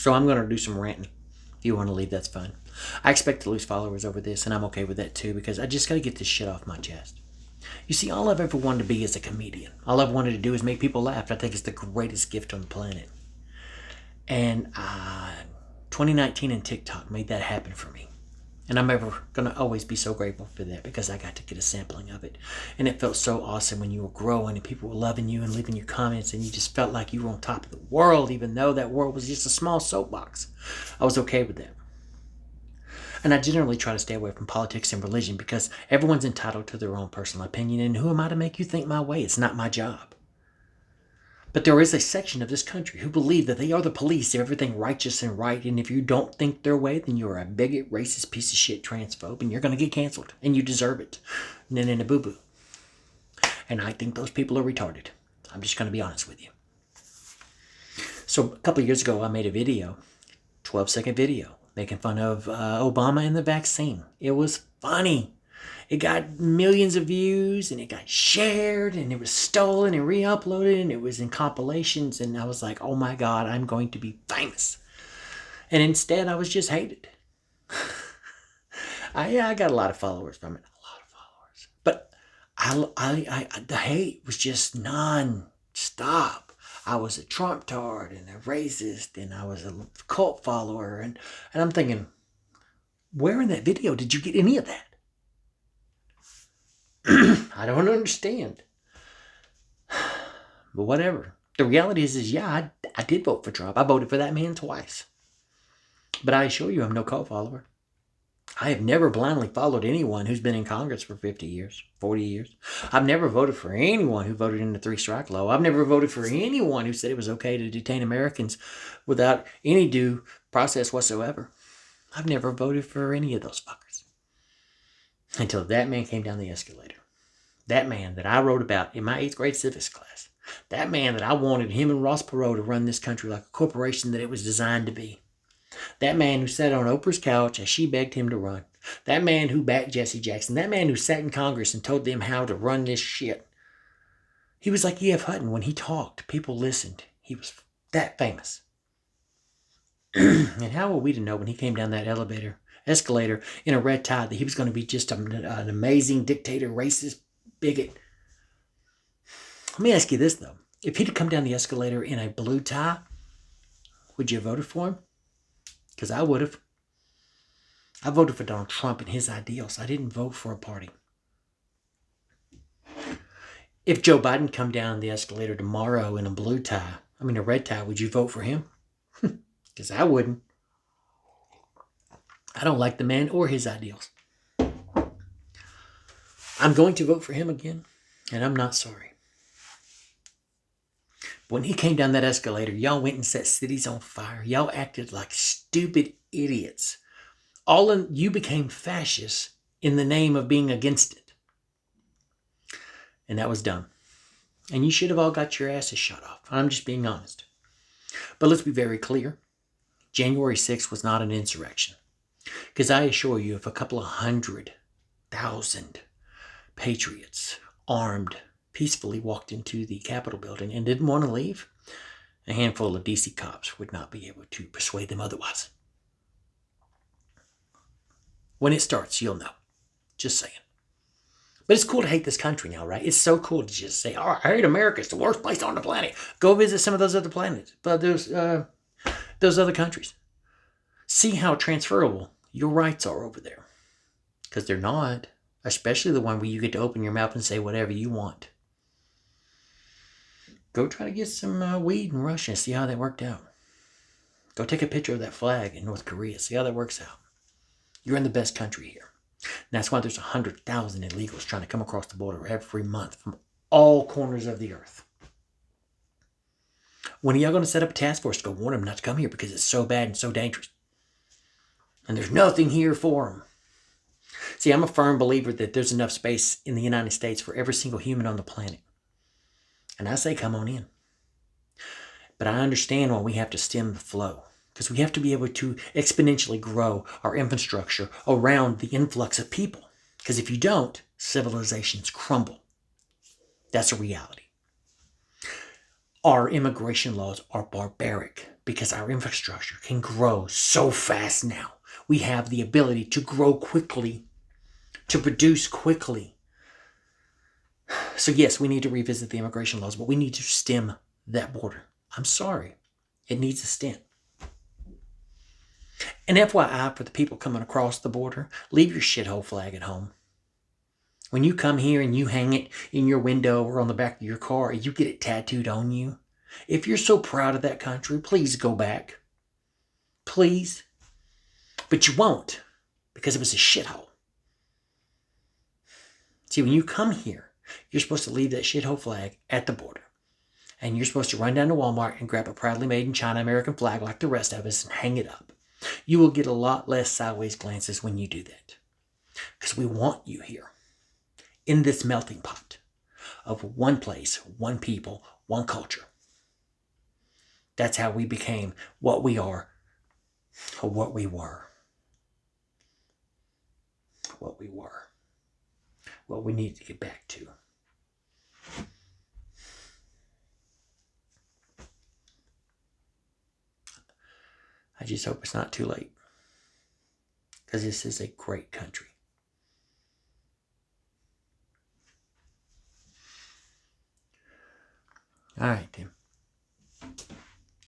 So I'm going to do some ranting. If you want to leave, that's fine. I expect to lose followers over this, and I'm okay with that too, because I just got to get this shit off my chest. You see, all I've ever wanted to be is a comedian. All I've wanted to do is make people laugh. I think it's the greatest gift on the planet. And 2019 and TikTok made that happen for me. And I'm ever going to always be so grateful for that, because I got to get a sampling of it. And it felt so awesome when you were growing and people were loving you and leaving you comments, and you just felt like you were on top of the world, even though that world was just a small soapbox. I was okay with that. And I generally try to stay away from politics and religion, because everyone's entitled to their own personal opinion, and who am I to make you think my way? It's not my job. But there is a section of this country who believe that they are the police of everything righteous and right, and if you don't think their way, then you're a bigot, racist, piece of shit, transphobe, and you're going to get canceled, and you deserve it. Nana boo-boo. And I think those people are retarded. I'm just going to be honest with you. So a couple of years ago, I made a video, 12-second video, making fun of Obama and the vaccine. It was funny. It got millions of views, and it got shared, and it was stolen and re-uploaded, and it was in compilations, and I was like, oh my God, I'm going to be famous. And instead, I was just hated. I got a lot of followers from it, a lot of followers. But the hate was just non-stop. I was a Trump tard and a racist, and I was a cult follower, and I'm thinking, where in that video did you get any of that? I don't understand. But whatever. The reality is yeah, I did vote for Trump. I voted for that man twice. But I assure you, I'm no cult follower. I have never blindly followed anyone who's been in Congress for 50 years, 40 years. I've never voted for anyone who voted in the 3-strike law. I've never voted for anyone who said it was okay to detain Americans without any due process whatsoever. I've never voted for any of those fuckers. Until that man came down the escalator. That man that I wrote about in my 8th grade civics class. That man that I wanted him and Ross Perot to run this country like a corporation that it was designed to be. That man who sat on Oprah's couch as she begged him to run. That man who backed Jesse Jackson. That man who sat in Congress and told them how to run this shit. He was like E.F. Hutton. When he talked, people listened. He was that famous. And how were we to know when he came down that escalator in a red tie that he was going to be just an amazing dictator, racist, bigot? Let me ask you this, though. If he'd have come down the escalator in a blue tie, would you have voted for him? Because I would have. I voted for Donald Trump and his ideals. I didn't vote for a party. If Joe Biden come down the escalator tomorrow in a red tie, would you vote for him? Because I wouldn't. I don't like the man or his ideals. I'm going to vote for him again, and I'm not sorry. When he came down that escalator, y'all went and set cities on fire. Y'all acted like stupid idiots. You became fascists in the name of being against it. And that was dumb. And you should have all got your asses shut off. I'm just being honest. But let's be very clear. January 6th was not an insurrection. Because I assure you, if a couple of 100,000 patriots, armed, peacefully walked into the Capitol building and didn't want to leave, a handful of DC cops would not be able to persuade them otherwise. When it starts, you'll know. Just saying. But it's cool to hate this country now, right? It's so cool to just say, oh, I hate America. It's the worst place on the planet. Go visit some of those other planets. But those other countries. See how transferable your rights are over there. Because they're not. Especially the one where you get to open your mouth and say whatever you want. Go try to get some weed in Russia and see how that worked out. Go take a picture of that flag in North Korea. See how that works out. You're in the best country here. And that's why there's 100,000 illegals trying to come across the border every month from all corners of the earth. When are y'all going to set up a task force to go warn them not to come here because it's so bad and so dangerous? And there's nothing here for them. See, I'm a firm believer that there's enough space in the United States for every single human on the planet. And I say come on in. But I understand why we have to stem the flow. Because we have to be able to exponentially grow our infrastructure around the influx of people. Because if you don't, civilizations crumble. That's a reality. Our immigration laws are barbaric. because our infrastructure can grow so fast now. We have the ability to grow quickly, to produce quickly. So yes, we need to revisit the immigration laws, but we need to stem that border. I'm sorry. It needs a stem. And FYI, for the people coming across the border, leave your shithole flag at home. When you come here and you hang it in your window or on the back of your car and you get it tattooed on you, if you're so proud of that country, please go back. Please. But you won't, because it was a shithole. See, when you come here, you're supposed to leave that shithole flag at the border. And you're supposed to run down to Walmart and grab a proudly made in China American flag like the rest of us and hang it up. You will get a lot less sideways glances when you do that. Because we want you here in this melting pot of one place, one people, one culture. That's how we became what we are, or what we were. What we were. What we need to get back to. I just hope it's not too late. Because this is a great country. All right, Tim.